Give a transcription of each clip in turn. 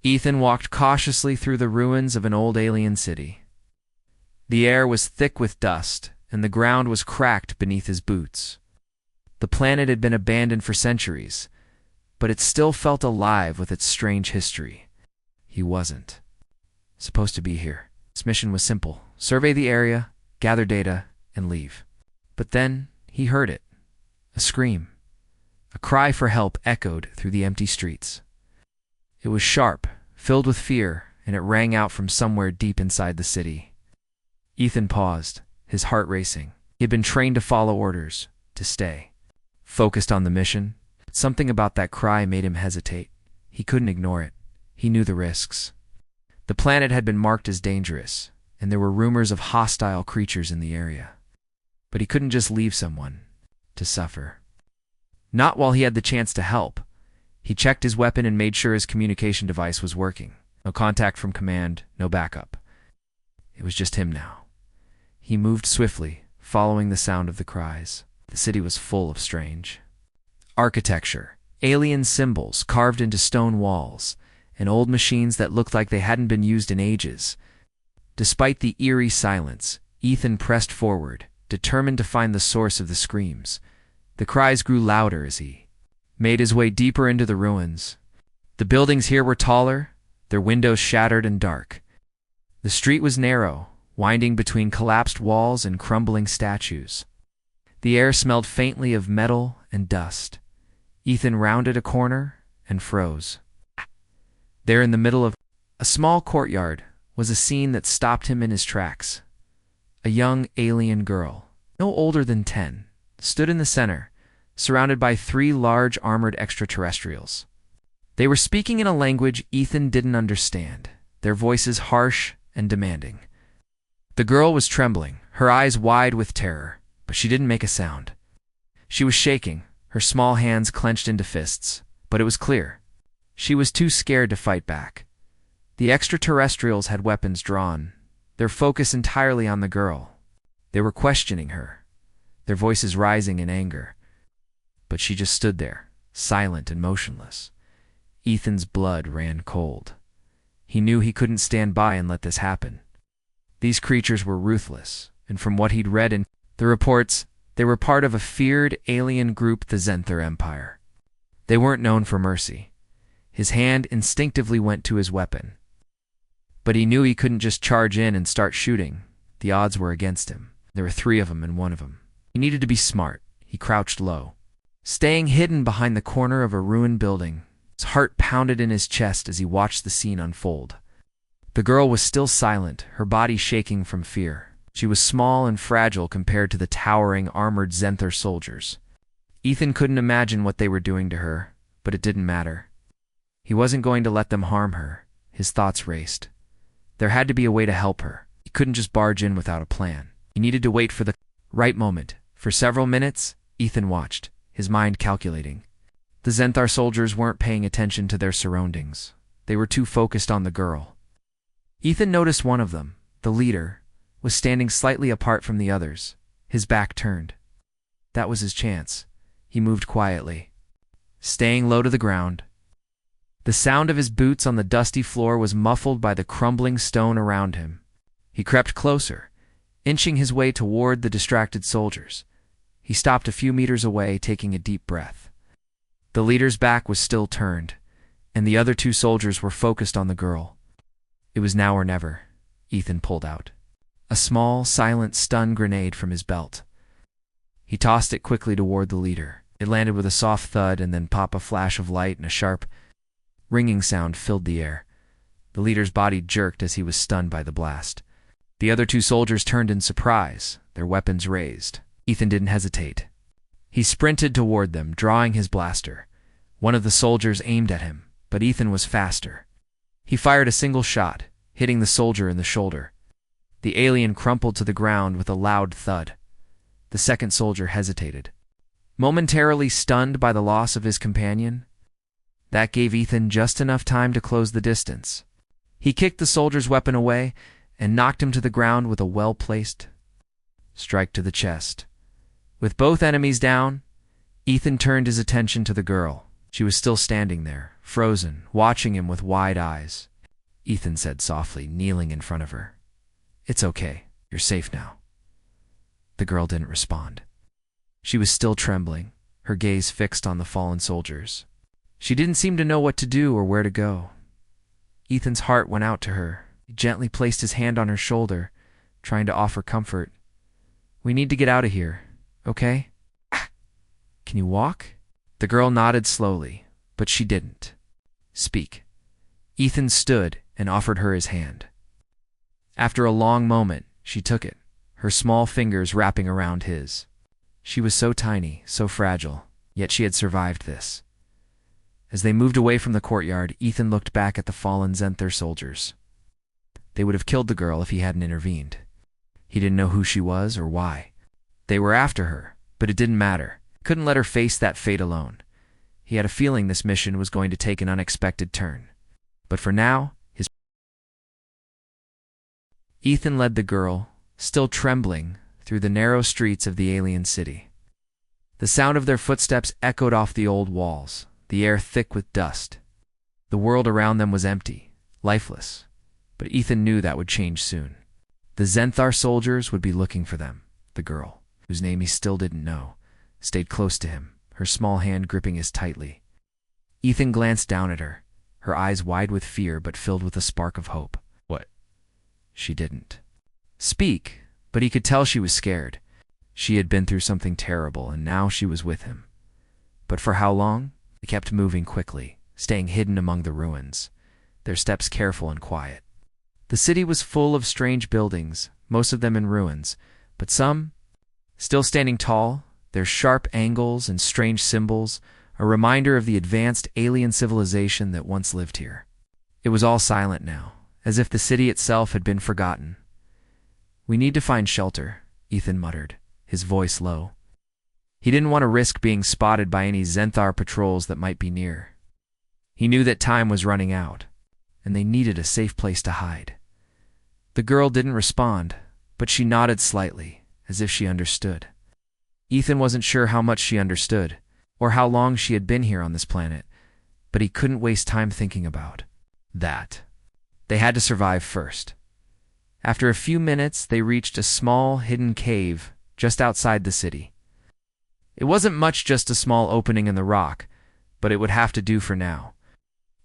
Ethan walked cautiously through the ruins of an old alien city. The air was thick with dust, and the ground was cracked beneath his boots. The planet had been abandoned for centuries, but it still felt alive with its strange history. He wasn't supposed to be here. His mission was simple: survey the area, gather data, and leave. But then he heard it. A scream. A cry for help echoed through the empty streets. It was sharp, filled with fear, and it rang out from somewhere deep inside the city. Ethan paused, his heart racing. He had been trained to follow orders, to stay focused on the mission. Something about that cry made him hesitate. He couldn't ignore it. He knew the risks. The planet had been marked as dangerous, and there were rumors of hostile creatures in the area. But he couldn't just leave someone to suffer. Not while he had the chance to help. He checked his weapon and made sure his communication device was working. No contact from command, no backup. It was just him now. He moved swiftly, following the sound of the cries. The city was full of strange architecture, alien symbols carved into stone walls, and old machines that looked like they hadn't been used in ages. Despite the eerie silence, Ethan pressed forward, determined to find the source of the screams. The cries grew louder as he made his way deeper into the ruins. The buildings here were taller, their windows shattered and dark. The street was narrow, winding between collapsed walls and crumbling statues. The air smelled faintly of metal and dust. Ethan rounded a corner and froze. There in the middle of a small courtyard was a scene that stopped him in his tracks. A young alien girl, no older than 10, stood in the center, surrounded by 3 large armored extraterrestrials. They were speaking in a language Ethan didn't understand, their voices harsh and demanding. The girl was trembling, her eyes wide with terror, but she didn't make a sound. She was shaking, her small hands clenched into fists, but it was clear. She was too scared to fight back. The extraterrestrials had weapons drawn, their focus entirely on the girl. They were questioning her, their voices rising in anger. But she just stood there, silent and motionless. Ethan's blood ran cold. He knew he couldn't stand by and let this happen. These creatures were ruthless, and from what he'd read in the reports, they were part of a feared alien group, the Zenther Empire. They weren't known for mercy. His hand instinctively went to his weapon. But he knew he couldn't just charge in and start shooting. The odds were against him. There were 3 of them and 1 of them. He needed to be smart. He crouched low, staying hidden behind the corner of a ruined building. His heart pounded in his chest as he watched the scene unfold. The girl was still silent, her body shaking from fear. She was small and fragile compared to the towering, armored Zenther soldiers. Ethan couldn't imagine what they were doing to her, but it didn't matter. He wasn't going to let them harm her. His thoughts raced. There had to be a way to help her. He couldn't just barge in without a plan. He needed to wait for the right moment. For several minutes, Ethan watched, his mind calculating. The Zenther soldiers weren't paying attention to their surroundings. They were too focused on the girl. Ethan noticed one of them, the leader, was standing slightly apart from the others, his back turned. That was his chance. He moved quietly, staying low to the ground. The sound of his boots on the dusty floor was muffled by the crumbling stone around him. He crept closer, inching his way toward the distracted soldiers. He stopped a few meters away, taking a deep breath. The leader's back was still turned, and the other 2 soldiers were focused on the girl. It was now or never. Ethan pulled out a small, silent stun grenade from his belt. He tossed it quickly toward the leader. It landed with a soft thud and then pop a flash of light, and a sharp, ringing sound filled the air. The leader's body jerked as he was stunned by the blast. The other 2 soldiers turned in surprise, their weapons raised. Ethan didn't hesitate. He sprinted toward them, drawing his blaster. One of the soldiers aimed at him, but Ethan was faster. He fired a single shot, hitting the soldier in the shoulder. The alien crumpled to the ground with a loud thud. The second soldier hesitated, momentarily stunned by the loss of his companion. That gave Ethan just enough time to close the distance. He kicked the soldier's weapon away and knocked him to the ground with a well-placed strike to the chest. With both enemies down, Ethan turned his attention to the girl. She was still standing there, frozen, watching him with wide eyes. Ethan said softly, kneeling in front of her. "It's okay. You're safe now." The girl didn't respond. She was still trembling, her gaze fixed on the fallen soldiers. She didn't seem to know what to do or where to go. Ethan's heart went out to her. He gently placed his hand on her shoulder, trying to offer comfort. "We need to get out of here, okay? Can you walk?" The girl nodded slowly, but she didn't speak. Ethan stood and offered her his hand. After a long moment, she took it, her small fingers wrapping around his. She was so tiny, so fragile, yet she had survived this. As they moved away from the courtyard, Ethan looked back at the fallen Zenther soldiers. They would have killed the girl if he hadn't intervened. He didn't know who she was or why. They were after her, but it didn't matter. He couldn't let her face that fate alone. He had a feeling this mission was going to take an unexpected turn. But for now, Ethan led the girl, still trembling, through the narrow streets of the alien city. The sound of their footsteps echoed off the old walls, the air thick with dust. The world around them was empty, lifeless, but Ethan knew that would change soon. The Zenthar soldiers would be looking for them. The girl, whose name he still didn't know, stayed close to him, her small hand gripping his tightly. Ethan glanced down at her, her eyes wide with fear but filled with a spark of hope. "What?" She didn't speak, but he could tell she was scared. She had been through something terrible, and now she was with him. But for how long? They kept moving quickly, staying hidden among the ruins, their steps careful and quiet. The city was full of strange buildings, most of them in ruins, but some still standing tall, their sharp angles and strange symbols, a reminder of the advanced alien civilization that once lived here. It was all silent now, as if the city itself had been forgotten. "We need to find shelter," Ethan muttered, his voice low. He didn't want to risk being spotted by any Zenthar patrols that might be near. He knew that time was running out, and they needed a safe place to hide. The girl didn't respond, but she nodded slightly, as if she understood. Ethan wasn't sure how much she understood, or how long she had been here on this planet, but he couldn't waste time thinking about that. They had to survive first. After a few minutes, they reached a small, hidden cave just outside the city. It wasn't much, just a small opening in the rock, but it would have to do for now.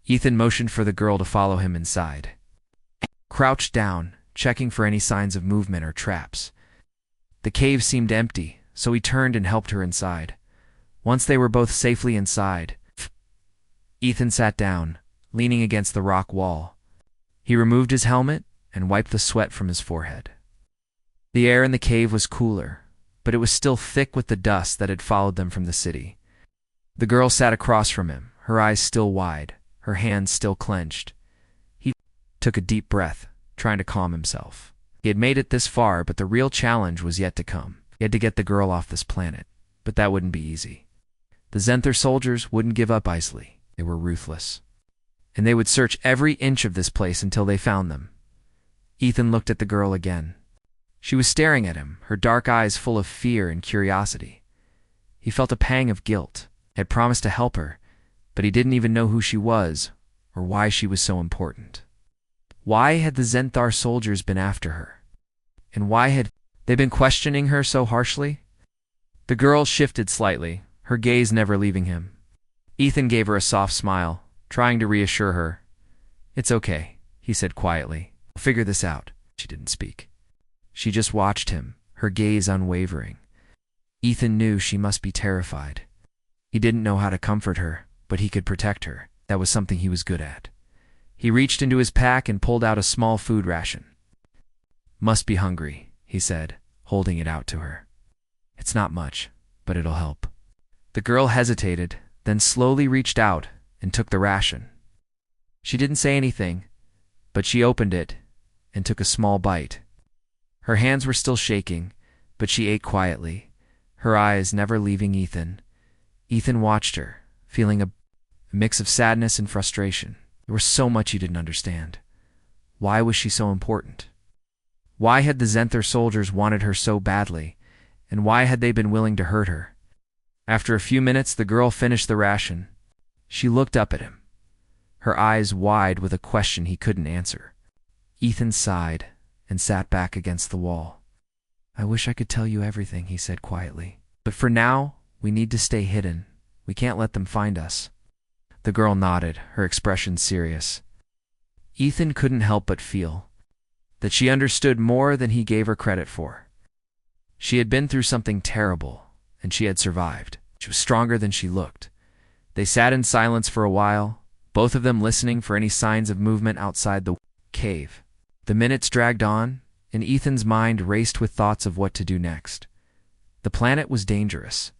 Ethan motioned for the girl to follow him inside. Crouched down, checking for any signs of movement or traps. The cave seemed empty, so he turned and helped her inside. Once they were both safely inside, Ethan sat down, leaning against the rock wall. He removed his helmet and wiped the sweat from his forehead. The air in the cave was cooler, but it was still thick with the dust that had followed them from the city. The girl sat across from him, her eyes still wide, her hands still clenched. He took a deep breath, trying to calm himself. He had made it this far, but the real challenge was yet to come. He had to get the girl off this planet, but that wouldn't be easy. The Zenther soldiers wouldn't give up easily. They were ruthless. And they would search every inch of this place until they found them. Ethan looked at the girl again. She was staring at him, her dark eyes full of fear and curiosity. He felt a pang of guilt. He had promised to help her, but he didn't even know who she was or why she was so important. Why had the Zenthar soldiers been after her? And why had they been questioning her so harshly? The girl shifted slightly, her gaze never leaving him. Ethan gave her a soft smile, trying to reassure her. "It's okay," he said quietly. "We'll figure this out." She didn't speak. She just watched him, her gaze unwavering. Ethan knew she must be terrified. He didn't know how to comfort her, but he could protect her. That was something he was good at. He reached into his pack and pulled out a small food ration. "Must be hungry," he said, holding it out to her. "It's not much, but it'll help." The girl hesitated, then slowly reached out and took the ration. She didn't say anything, but she opened it and took a small bite. Her hands were still shaking, but she ate quietly, her eyes never leaving Ethan. Ethan watched her, feeling a mix of sadness and frustration. There was so much he didn't understand. Why was she so important? Why had the Zenther soldiers wanted her so badly, and why had they been willing to hurt her? After a few minutes, the girl finished the ration. She looked up at him, her eyes wide with a question he couldn't answer. Ethan sighed and sat back against the wall. "I wish I could tell you everything," he said quietly. "But for now, we need to stay hidden. We can't let them find us." The girl nodded, her expression serious. Ethan couldn't help but feel that she understood more than he gave her credit for. She had been through something terrible, and she had survived. She was stronger than she looked. They sat in silence for a while, both of them listening for any signs of movement outside the cave. The minutes dragged on, and Ethan's mind raced with thoughts of what to do next. The planet was dangerous.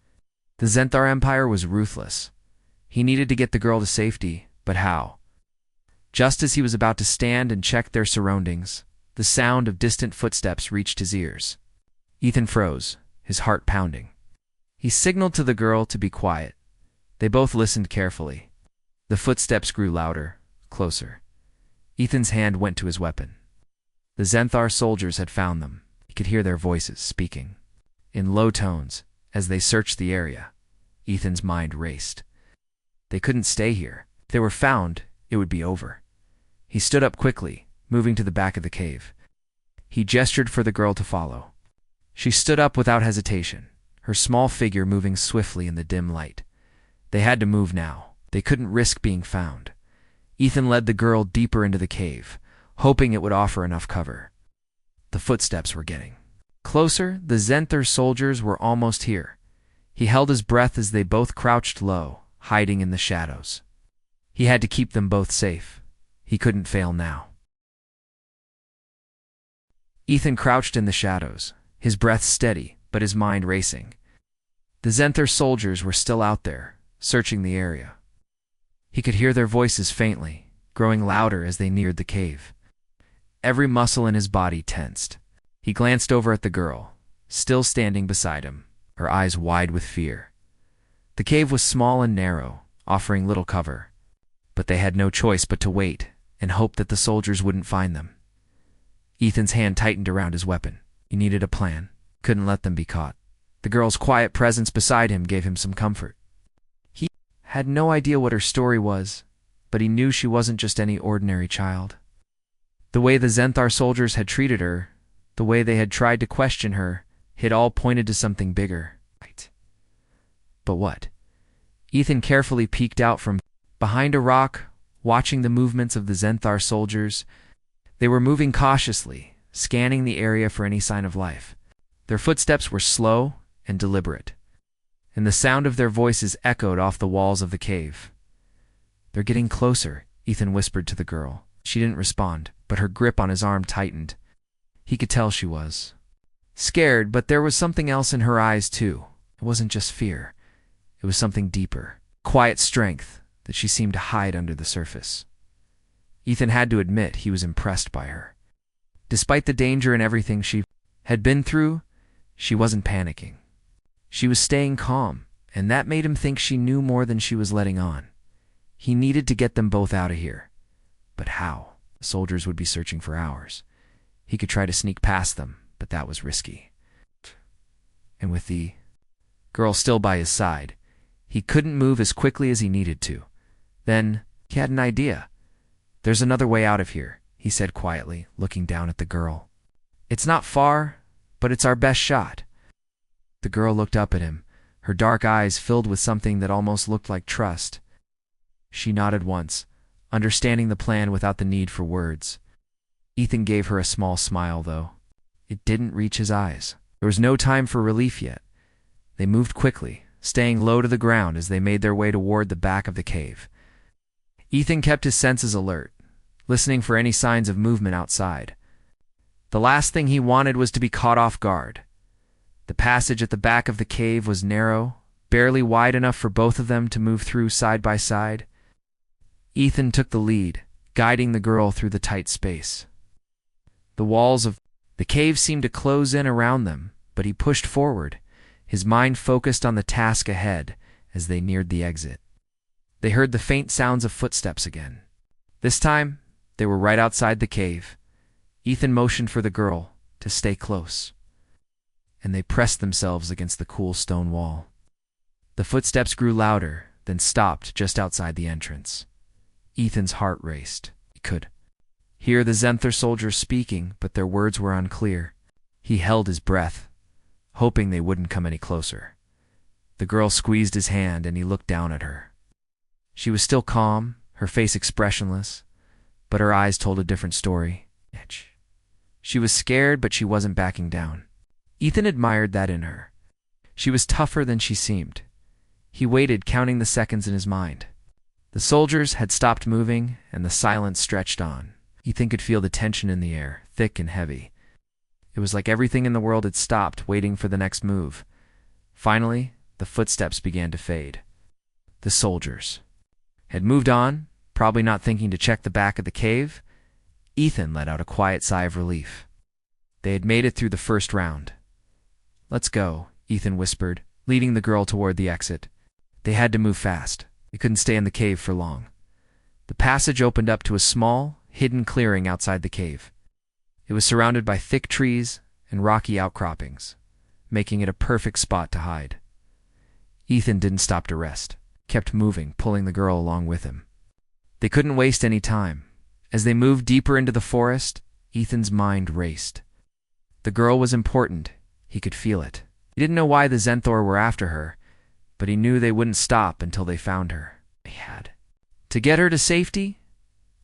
The Zenthar Empire was ruthless. He needed to get the girl to safety, but how? Just as he was about to stand and check their surroundings, the sound of distant footsteps reached his ears. Ethan froze, his heart pounding. He signaled to the girl to be quiet. They both listened carefully. The footsteps grew louder, closer. Ethan's hand went to his weapon. The Zenthar soldiers had found them. He could hear their voices speaking. In low tones, as they searched the area, Ethan's mind raced. They couldn't stay here. If they were found, it would be over. He stood up quickly, moving to the back of the cave. He gestured for the girl to follow. She stood up without hesitation, her small figure moving swiftly in the dim light. They had to move now. They couldn't risk being found. Ethan led the girl deeper into the cave, hoping it would offer enough cover. The footsteps were getting closer. The Zenthar soldiers were almost here. He held his breath as they both crouched low, hiding in the shadows. He had to keep them both safe. He couldn't fail now. Ethan crouched in the shadows, his breath steady, but his mind racing. The Zenthar soldiers were still out there, searching the area. He could hear their voices faintly, growing louder as they neared the cave. Every muscle in his body tensed. He glanced over at the girl, still standing beside him, her eyes wide with fear. The cave was small and narrow, offering little cover, but they had no choice but to wait and hope that the soldiers wouldn't find them. Ethan's hand tightened around his weapon. He needed a plan. Couldn't let them be caught. The girl's quiet presence beside him gave him some comfort. He had no idea what her story was, but he knew she wasn't just any ordinary child. The way the Zenthar soldiers had treated her, the way they had tried to question her, it all pointed to something bigger. Right. But what? Ethan carefully peeked out from behind a rock, watching the movements of the Zenthar soldiers. They were moving cautiously, scanning the area for any sign of life. Their footsteps were slow and deliberate, and the sound of their voices echoed off the walls of the cave. "They're getting closer," Ethan whispered to the girl. She didn't respond, but her grip on his arm tightened. He could tell she was scared, but there was something else in her eyes too. It wasn't just fear. It was something deeper, quiet strength that she seemed to hide under the surface. Ethan had to admit he was impressed by her. Despite the danger and everything she had been through, she wasn't panicking. She was staying calm, and that made him think she knew more than she was letting on. He needed to get them both out of here. But how? The soldiers would be searching for hours. He could try to sneak past them, but that was risky. And with the girl still by his side, he couldn't move as quickly as he needed to. Then he had an idea. "There's another way out of here," he said quietly, looking down at the girl. "It's not far, but it's our best shot." The girl looked up at him, her dark eyes filled with something that almost looked like trust. She nodded once, understanding the plan without the need for words. Ethan gave her a small smile, though. It didn't reach his eyes. There was no time for relief yet. They moved quickly, staying low to the ground as they made their way toward the back of the cave. Ethan kept his senses alert, listening for any signs of movement outside. The last thing he wanted was to be caught off guard. The passage at the back of the cave was narrow, barely wide enough for both of them to move through side by side. Ethan took the lead, guiding the girl through the tight space. The walls of the cave seemed to close in around them, but he pushed forward, his mind focused on the task ahead as they neared the exit. They heard the faint sounds of footsteps again. This time, they were right outside the cave. Ethan motioned for the girl to stay close, and they pressed themselves against the cool stone wall. The footsteps grew louder, then stopped just outside the entrance. Ethan's heart raced. He could hear the Zenther soldiers speaking, but their words were unclear. He held his breath, hoping they wouldn't come any closer. The girl squeezed his hand and he looked down at her. She was still calm, her face expressionless, but her eyes told a different story. She was scared, but she wasn't backing down. Ethan admired that in her. She was tougher than she seemed. He waited, counting the seconds in his mind. The soldiers had stopped moving, and the silence stretched on. Ethan could feel the tension in the air, thick and heavy. It was like everything in the world had stopped, waiting for the next move. Finally, the footsteps began to fade. The soldiers had moved on, probably not thinking to check the back of the cave. Ethan let out a quiet sigh of relief. They had made it through the first round. "Let's go," Ethan whispered, leading the girl toward the exit. They had to move fast. They couldn't stay in the cave for long. The passage opened up to a small, hidden clearing outside the cave. It was surrounded by thick trees and rocky outcroppings, making it a perfect spot to hide. Ethan didn't stop to rest, kept moving, pulling the girl along with him. They couldn't waste any time. As they moved deeper into the forest, Ethan's mind raced. The girl was important. He could feel it. He didn't know why the Zenthor were after her, but he knew they wouldn't stop until they found her. They had to get her to safety?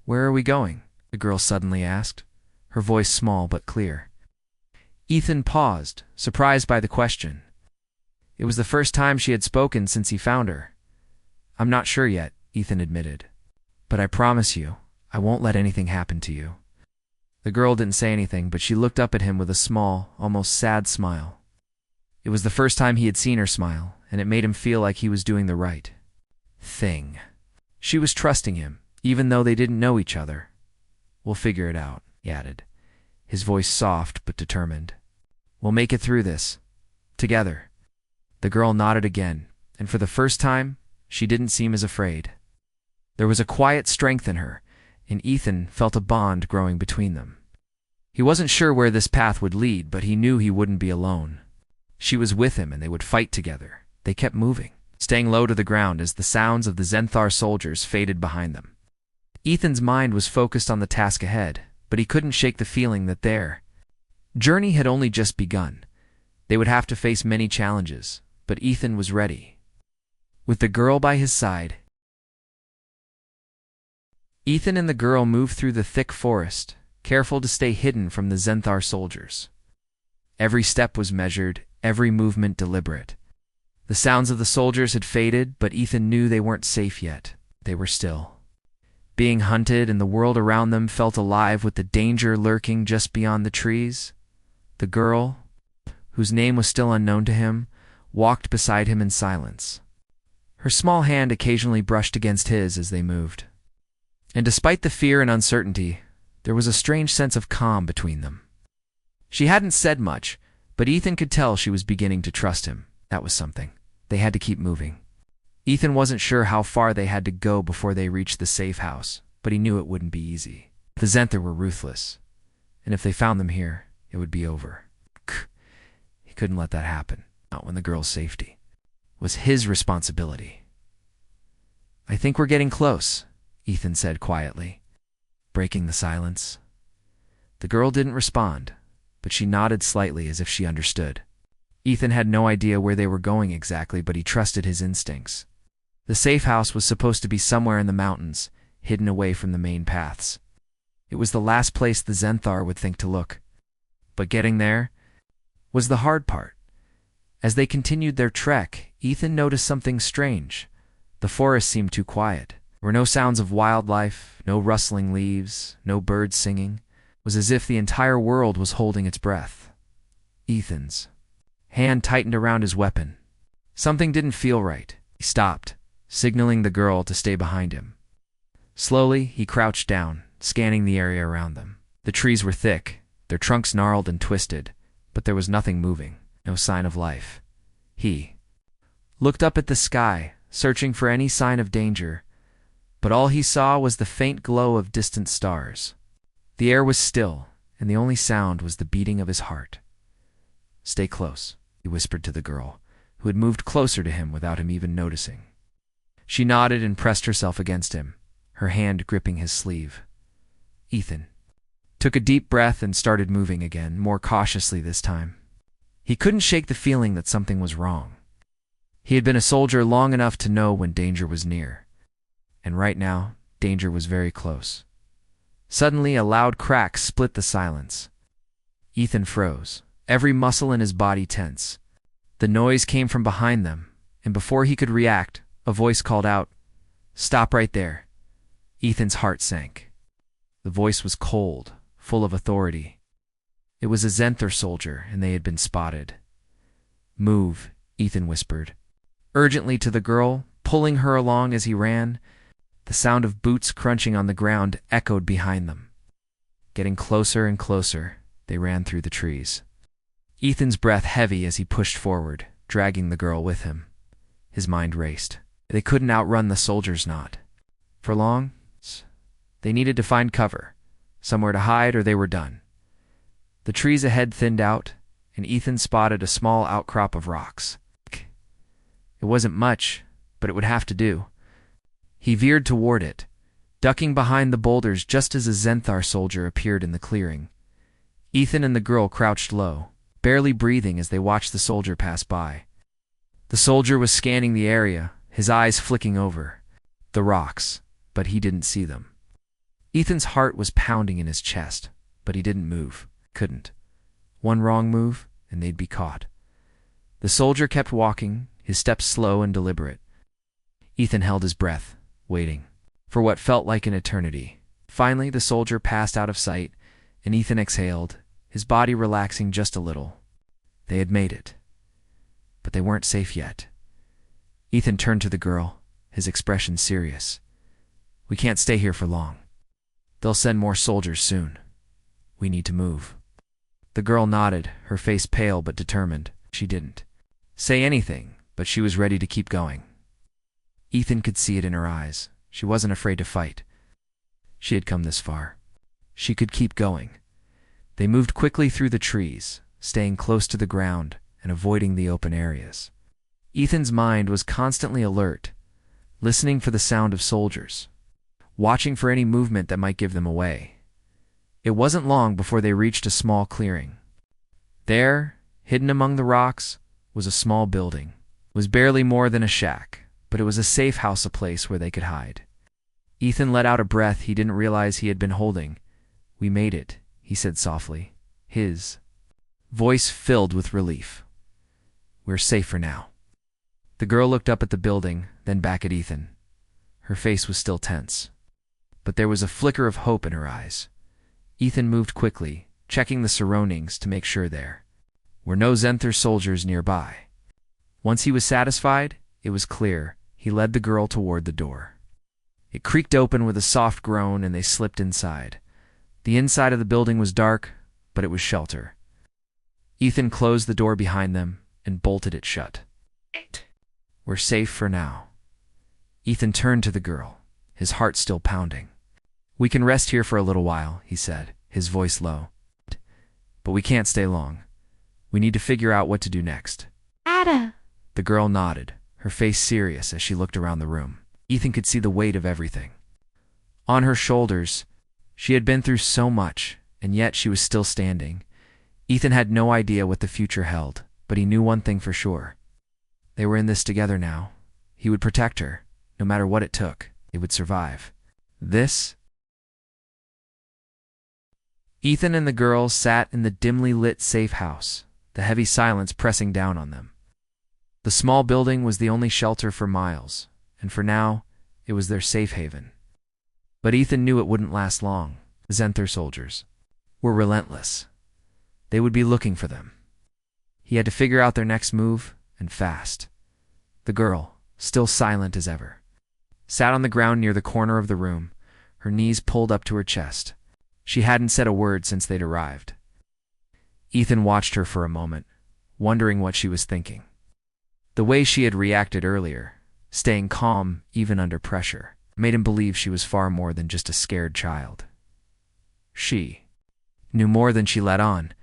"Where are we going?" the girl suddenly asked, her voice small but clear. Ethan paused, surprised by the question. It was the first time she had spoken since he found her. "I'm not sure yet," Ethan admitted. "But I promise you, I won't let anything happen to you." The girl didn't say anything, but she looked up at him with a small, almost sad smile. It was the first time he had seen her smile, and it made him feel like he was doing the right thing. She was trusting him, even though they didn't know each other. "We'll figure it out," he added, his voice soft but determined. "We'll make it through this. Together." The girl nodded again, and for the first time, she didn't seem as afraid. There was a quiet strength in her, and Ethan felt a bond growing between them. He wasn't sure where this path would lead, but he knew he wouldn't be alone. She was with him, and they would fight together. They kept moving, staying low to the ground as the sounds of the Zenthar soldiers faded behind them. Ethan's mind was focused on the task ahead, but he couldn't shake the feeling that their journey had only just begun. They would have to face many challenges, but Ethan was ready. With the girl by his side, Ethan and the girl moved through the thick forest, careful to stay hidden from the Zenthar soldiers. Every step was measured, every movement deliberate. The sounds of the soldiers had faded, but Ethan knew they weren't safe yet. They were still being hunted, and the world around them felt alive with the danger lurking just beyond the trees. The girl, whose name was still unknown to him, walked beside him in silence. Her small hand occasionally brushed against his as they moved. And despite the fear and uncertainty, there was a strange sense of calm between them. She hadn't said much, but Ethan could tell she was beginning to trust him. That was something. They had to keep moving. Ethan wasn't sure how far they had to go before they reached the safe house, but he knew it wouldn't be easy. The Zenther were ruthless, and if they found them here, it would be over. He couldn't let that happen, not when the girl's safety was his responsibility. "I think we're getting close," Ethan said quietly, breaking the silence. The girl didn't respond, but she nodded slightly as if she understood. Ethan had no idea where they were going exactly, but he trusted his instincts. The safe house was supposed to be somewhere in the mountains, hidden away from the main paths. It was the last place the Zenthar would think to look. But getting there was the hard part. As they continued their trek, Ethan noticed something strange. The forest seemed too quiet. There were no sounds of wildlife, no rustling leaves, no birds singing. It was as if the entire world was holding its breath. Ethan's hand tightened around his weapon. Something didn't feel right. He stopped, signaling the girl to stay behind him. Slowly, he crouched down, scanning the area around them. The trees were thick, their trunks gnarled and twisted, but there was nothing moving, no sign of life. He looked up at the sky, searching for any sign of danger, but all he saw was the faint glow of distant stars. The air was still, and the only sound was the beating of his heart. "Stay close," he whispered to the girl, who had moved closer to him without him even noticing. She nodded and pressed herself against him, her hand gripping his sleeve. Ethan took a deep breath and started moving again, more cautiously this time. He couldn't shake the feeling that something was wrong. He had been a soldier long enough to know when danger was near. And right now, danger was very close. Suddenly, a loud crack split the silence. Ethan froze, every muscle in his body tense. The noise came from behind them, and before he could react, a voice called out, "Stop right there." Ethan's heart sank. The voice was cold, full of authority. It was a Zenther soldier, and they had been spotted. "Move," Ethan whispered, urgently to the girl, pulling her along as he ran. The sound of boots crunching on the ground echoed behind them. Getting closer and closer, they ran through the trees. Ethan's breath heavy as he pushed forward, dragging the girl with him. His mind raced. They couldn't outrun the soldiers not. For long, they needed to find cover, somewhere to hide or they were done. The trees ahead thinned out, and Ethan spotted a small outcrop of rocks. It wasn't much, but it would have to do. He veered toward it, ducking behind the boulders just as a Zenthar soldier appeared in the clearing. Ethan and the girl crouched low, barely breathing as they watched the soldier pass by. The soldier was scanning the area, his eyes flicking over the rocks, but he didn't see them. Ethan's heart was pounding in his chest, but he didn't move, couldn't. One wrong move, and they'd be caught. The soldier kept walking, his steps slow and deliberate. Ethan held his breath, waiting for what felt like an eternity. Finally, the soldier passed out of sight, and Ethan exhaled, his body relaxing just a little. They had made it. But they weren't safe yet. Ethan turned to the girl, his expression serious. "We can't stay here for long. They'll send more soldiers soon. We need to move." The girl nodded, her face pale but determined. She didn't say anything, but she was ready to keep going. Ethan could see it in her eyes. She wasn't afraid to fight. She had come this far. She could keep going. They moved quickly through the trees, staying close to the ground and avoiding the open areas. Ethan's mind was constantly alert, listening for the sound of soldiers, watching for any movement that might give them away. It wasn't long before they reached a small clearing. There, hidden among the rocks, was a small building. It was barely more than a shack, but it was a safe house, a place where they could hide. Ethan let out a breath he didn't realize he had been holding. "We made it," he said softly, his voice filled with relief. "We're safe for now." The girl looked up at the building, then back at Ethan. Her face was still tense, but there was a flicker of hope in her eyes. Ethan moved quickly, checking the surroundings to make sure there were no Zenther soldiers nearby. Once he was satisfied, it was clear. He led the girl toward the door. It creaked open with a soft groan, and they slipped inside. The inside of the building was dark, but it was shelter. Ethan closed the door behind them and bolted it shut. "We're safe for now." Ethan turned to the girl, his heart still pounding. "We can rest here for a little while," he said, his voice low. "But we can't stay long. We need to figure out what to do next." Ada. The girl nodded, her face serious as she looked around the room. Ethan could see the weight of everything on her shoulders. She had been through so much, and yet she was still standing. Ethan had no idea what the future held, but he knew one thing for sure. They were in this together now. He would protect her, no matter what it took. They would survive. This. Ethan and the girls sat in the dimly lit safe house, the heavy silence pressing down on them. The small building was the only shelter for miles, and for now, it was their safe haven. But Ethan knew it wouldn't last long. The Zenther soldiers were relentless. They would be looking for them. He had to figure out their next move, and fast. The girl, still silent as ever, sat on the ground near the corner of the room, her knees pulled up to her chest. She hadn't said a word since they'd arrived. Ethan watched her for a moment, wondering what she was thinking. The way she had reacted earlier, staying calm even under pressure, made him believe she was far more than just a scared child. She knew more than she let on.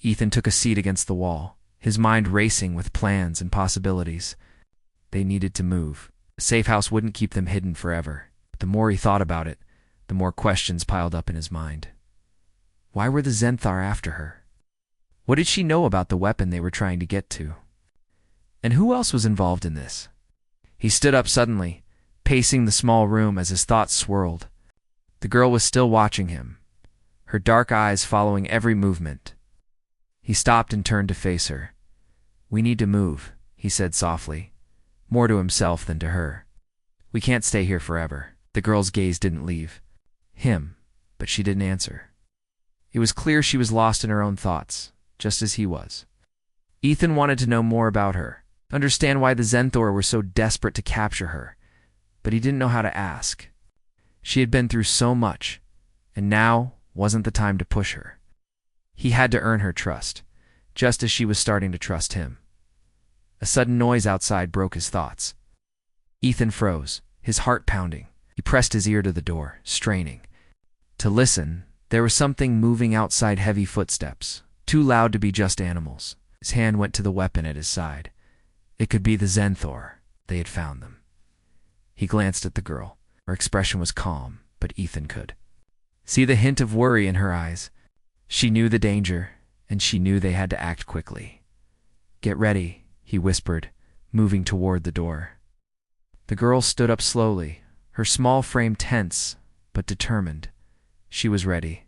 Ethan took a seat against the wall, his mind racing with plans and possibilities. They needed to move. A safe house wouldn't keep them hidden forever. But the more he thought about it, the more questions piled up in his mind. Why were the Zenthar after her? What did she know about the weapon they were trying to get to? And who else was involved in this? He stood up suddenly, pacing the small room as his thoughts swirled. The girl was still watching him, her dark eyes following every movement. He stopped and turned to face her. "We need to move," he said softly, more to himself than to her. "We can't stay here forever." The girl's gaze didn't leave him, but she didn't answer. It was clear she was lost in her own thoughts, just as he was. Ethan wanted to know more about her, understand why the Zenthor were so desperate to capture her, but he didn't know how to ask. She had been through so much, and now wasn't the time to push her. He had to earn her trust, just as she was starting to trust him. A sudden noise outside broke his thoughts. Ethan froze, his heart pounding. He pressed his ear to the door, straining. To listen, there was something moving outside, heavy footsteps, too loud to be just animals. His hand went to the weapon at his side. It could be the Zenthor. They had found them. He glanced at the girl. Her expression was calm, but Ethan could see the hint of worry in her eyes. She knew the danger, and she knew they had to act quickly. "Get ready," he whispered, moving toward the door. The girl stood up slowly, her small frame tense but determined. She was ready.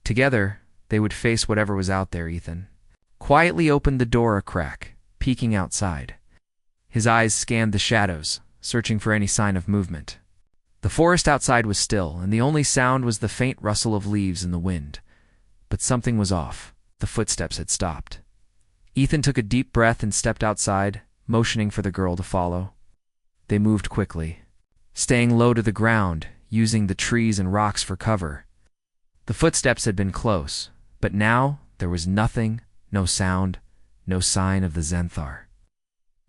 Together, they would face whatever was out there. Ethan quietly opened the door a crack, peeking outside. His eyes scanned the shadows, searching for any sign of movement. The forest outside was still, and the only sound was the faint rustle of leaves in the wind. But something was off. The footsteps had stopped. Ethan took a deep breath and stepped outside, motioning for the girl to follow. They moved quickly, staying low to the ground, using the trees and rocks for cover. The footsteps had been close, but now there was nothing, no sound, no sign of the Zenthar.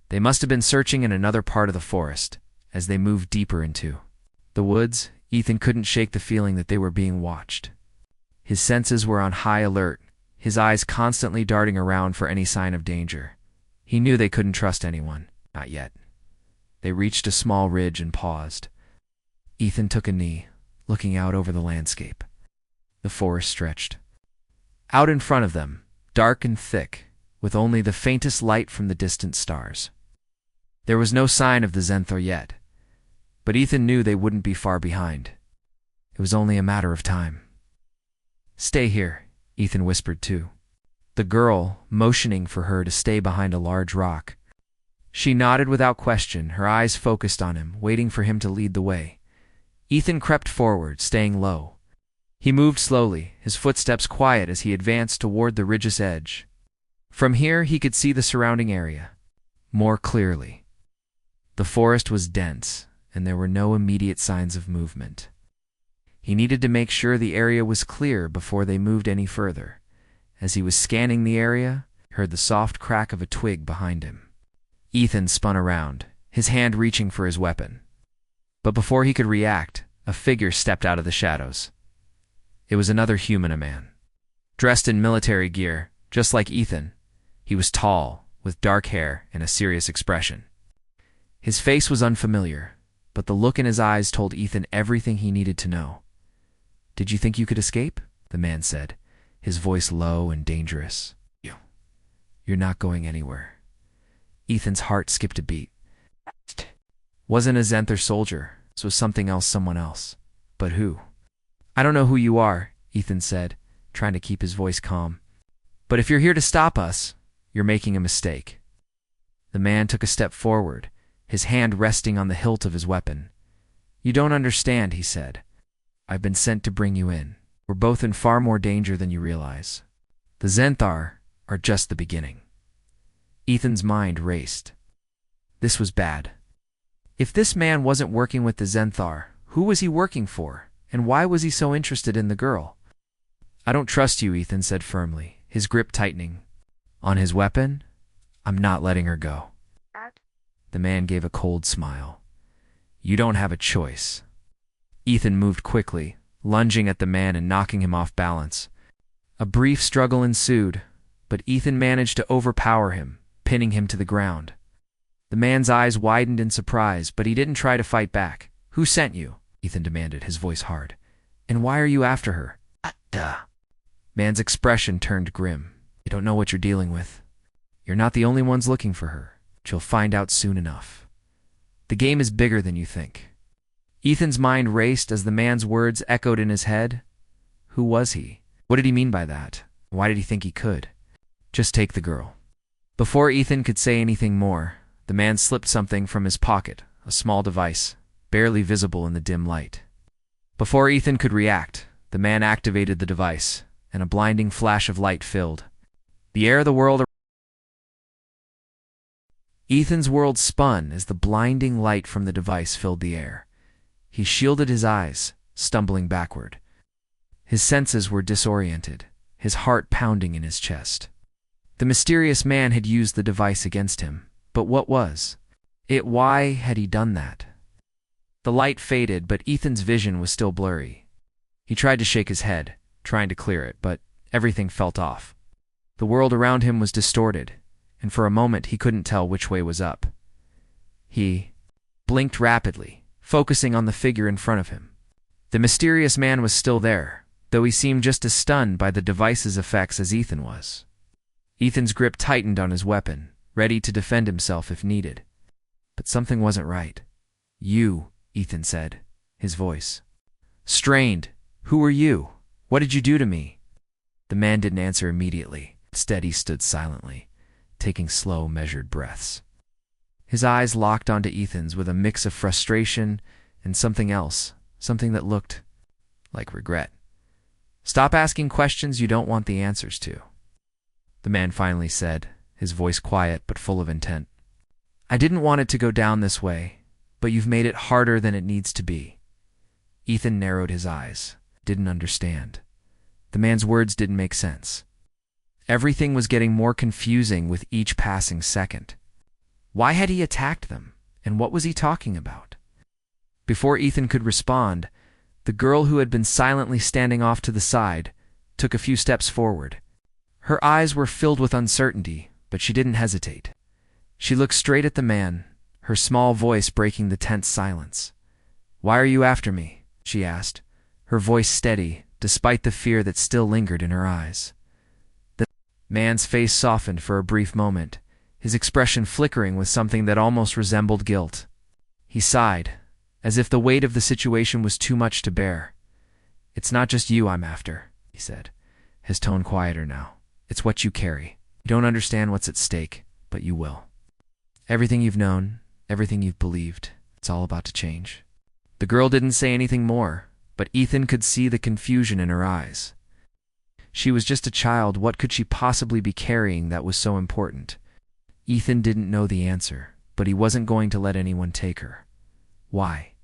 They must have been searching in another part of the forest. As they moved deeper into the woods, Ethan couldn't shake the feeling that they were being watched. His senses were on high alert, his eyes constantly darting around for any sign of danger. He knew they couldn't trust anyone, not yet. They reached a small ridge and paused. Ethan took a knee, looking out over the landscape. The forest stretched out in front of them, dark and thick, with only the faintest light from the distant stars. There was no sign of the Zenthor yet, but Ethan knew they wouldn't be far behind. It was only a matter of time. "Stay here," Ethan whispered too. The girl, motioning for her to stay behind a large rock. She nodded without question, her eyes focused on him, waiting for him to lead the way. Ethan crept forward, staying low. He moved slowly, his footsteps quiet as he advanced toward the ridge's edge. From here he could see the surrounding area more clearly. The forest was dense, and there were no immediate signs of movement. He needed to make sure the area was clear before they moved any further. As he was scanning the area, he heard the soft crack of a twig behind him. Ethan spun around, his hand reaching for his weapon. But before he could react, a figure stepped out of the shadows. It was another humano man. Dressed in military gear, just like Ethan, he was tall, with dark hair and a serious expression. His face was unfamiliar, but the look in his eyes told Ethan everything he needed to know. "Did you think you could escape?" the man said, his voice low and dangerous. You're not going anywhere." Ethan's heart skipped a beat. Wasn't a Zenthor soldier. This was something else, someone else. But who? "I don't know who you are," Ethan said, trying to keep his voice calm. "But if you're here to stop us, you're making a mistake." The man took a step forward, his hand resting on the hilt of his weapon. "You don't understand," he said. "I've been sent to bring you in. We're both in far more danger than you realize. The Zenthar are just the beginning." Ethan's mind raced. This was bad. If this man wasn't working with the Zenthar, who was he working for, and why was he so interested in the girl? "I don't trust you," Ethan said firmly, his grip tightening on his weapon. "I'm not letting her go." The man gave a cold smile. "You don't have a choice." Ethan moved quickly, lunging at the man and knocking him off balance. A brief struggle ensued, but Ethan managed to overpower him, pinning him to the ground. The man's eyes widened in surprise, but he didn't try to fight back. "Who sent you?" Ethan demanded, his voice hard. "And why are you after her?" Duh. Man's expression turned grim. "You don't know what you're dealing with. You're not the only ones looking for her, but you'll find out soon enough. The game is bigger than you think." Ethan's mind raced as the man's words echoed in his head. Who was he? What did he mean by that? Why did he think he could? "Just take the girl." Before Ethan could say anything more, the man slipped something from his pocket, a small device, barely visible in the dim light. Before Ethan could react, the man activated the device, and a blinding flash of light filled the air. Ethan's world spun as the blinding light from the device filled the air. He shielded his eyes, stumbling backward. His senses were disoriented, his heart pounding in his chest. The mysterious man had used the device against him, but what was it? Why had he done that? The light faded, but Ethan's vision was still blurry. He tried to shake his head, trying to clear it, but everything felt off. The world around him was distorted, and for a moment he couldn't tell which way was up. He blinked rapidly, focusing on the figure in front of him. The mysterious man was still there, though he seemed just as stunned by the device's effects as Ethan was. Ethan's grip tightened on his weapon, ready to defend himself if needed. But something wasn't right. "You," Ethan said, his voice strained. "Who are you? What did you do to me?" The man didn't answer immediately. Instead, he stood silently, taking slow, measured breaths. His eyes locked onto Ethan's with a mix of frustration and something else, something that looked like regret. "Stop asking questions you don't want the answers to," the man finally said, his voice quiet but full of intent. "I didn't want it to go down this way, but you've made it harder than it needs to be." Ethan narrowed his eyes, didn't understand. The man's words didn't make sense. Everything was getting more confusing with each passing second. Why had he attacked them, and what was he talking about? Before Ethan could respond, the girl who had been silently standing off to the side took a few steps forward. Her eyes were filled with uncertainty, but she didn't hesitate. She looked straight at the man, her small voice breaking the tense silence. "Why are you after me?" she asked, her voice steady, despite the fear that still lingered in her eyes. The man's face softened for a brief moment, his expression flickering with something that almost resembled guilt. He sighed, as if the weight of the situation was too much to bear. "It's not just you I'm after," he said, his tone quieter now. "It's what you carry. You don't understand what's at stake, but you will. Everything you've known, everything you've believed, it's all about to change." The girl didn't say anything more, but Ethan could see the confusion in her eyes. She was just a child. What could she possibly be carrying that was so important? Ethan didn't know the answer, but he wasn't going to let anyone take her. "Why?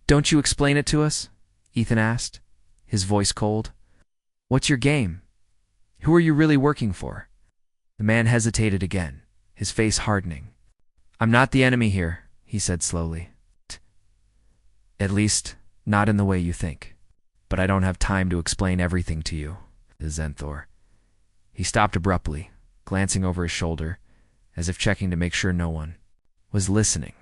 Don't you explain it to us?" Ethan asked, his voice cold. "What's your game? Who are you really working for?" The man hesitated again, his face hardening. "I'm not the enemy here," he said slowly. "At least, not in the way you think. But I don't have time to explain everything to you, Zenthor." He stopped abruptly, glancing over his shoulder, as if checking to make sure no one was listening.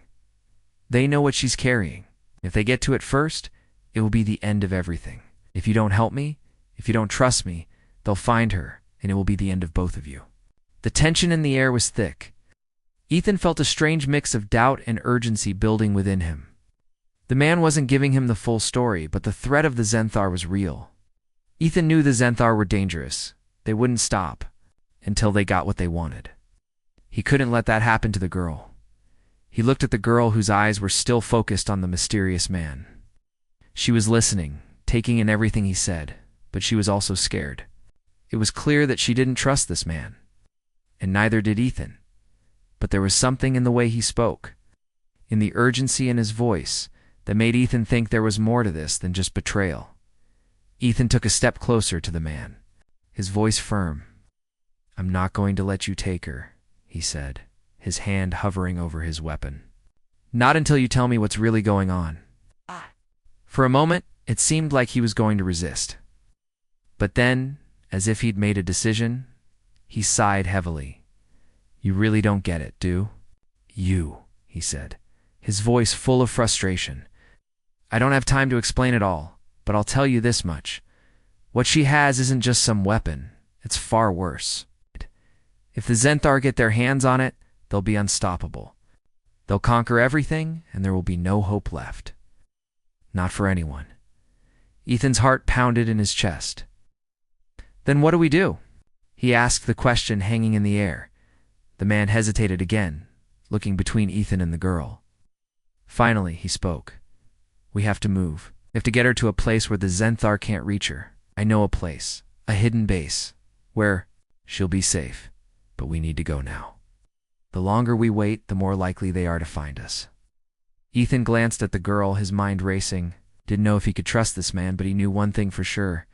"They know what she's carrying. If they get to it first, it will be the end of everything. If you don't help me, if you don't trust me, they'll find her, and it will be the end of both of you." The tension in the air was thick. Ethan felt a strange mix of doubt and urgency building within him. The man wasn't giving him the full story, but the threat of the Zenthar was real. Ethan knew the Zenthar were dangerous. They wouldn't stop until they got what they wanted. He couldn't let that happen to the girl. He looked at the girl whose eyes were still focused on the mysterious man. She was listening, taking in everything he said, but she was also scared. It was clear that she didn't trust this man, and neither did Ethan. But there was something in the way he spoke, in the urgency in his voice, that made Ethan think there was more to this than just betrayal. Ethan took a step closer to the man, his voice firm. "I'm not going to let you take her," he said, his hand hovering over his weapon. "Not until you tell me what's really going on." For a moment, it seemed like he was going to resist. But then, as if he'd made a decision, he sighed heavily. "You really don't get it, do you?" he said, his voice full of frustration. "I don't have time to explain it all, but I'll tell you this much. What she has isn't just some weapon, it's far worse. If the Zenthar get their hands on it, they'll be unstoppable. They'll conquer everything, and there will be no hope left. Not for anyone." Ethan's heart pounded in his chest. "Then what do we do?" He asked, the question hanging in the air. The man hesitated again, looking between Ethan and the girl. Finally, he spoke. "We have to move. We have to get her to a place where the Zenthar can't reach her. I know a place, a hidden base, where she'll be safe. But we need to go now. The longer we wait, the more likely they are to find us." Ethan glanced at the girl, his mind racing. Didn't know if he could trust this man, but he knew one thing for sure.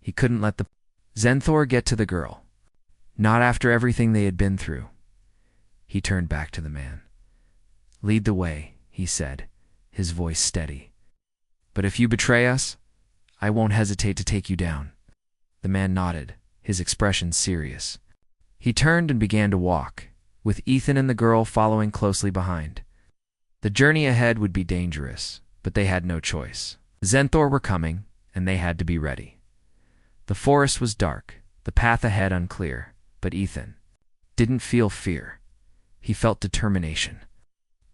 He couldn't let the Zenthor get to the girl. Not after everything they had been through. He turned back to the man. "Lead the way," he said, his voice steady. "But if you betray us, I won't hesitate to take you down." The man nodded, his expression serious. He turned and began to walk, with Ethan and the girl following closely behind. The journey ahead would be dangerous, but they had no choice. The Zenthor were coming, and they had to be ready. The forest was dark, the path ahead unclear, but Ethan didn't feel fear. He felt determination.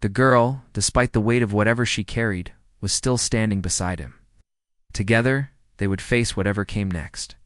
The girl, despite the weight of whatever she carried, was still standing beside him. Together, they would face whatever came next.